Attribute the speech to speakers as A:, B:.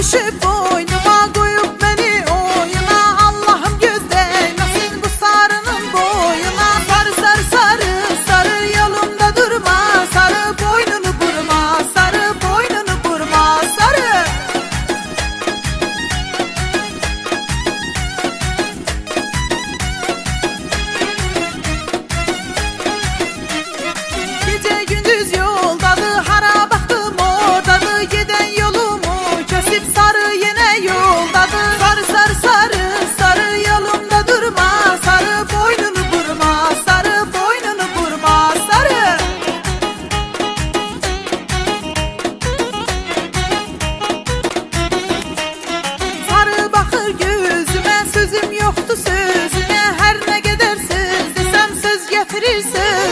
A: düşüp boynuma koyup beni oyuna. Allah'ım göz değmesin bu sarının boyuna. Sarı sarı sarı sarı yolumda durma, sarı boynunu burma, sarı boynunu burma, sarı. Gece gündüz yoldadır, hara baktım oradadır. Giden yolumu kesip sarı yine yoldadır. Sarı sarı sarı sarı yolumda durma, sarı boynunu burma, sarı boynunu burma, sarı. Sarı bakır gözüme, sözüm yoktu sözüne. Her ne kadar söz desem söz getirir söz.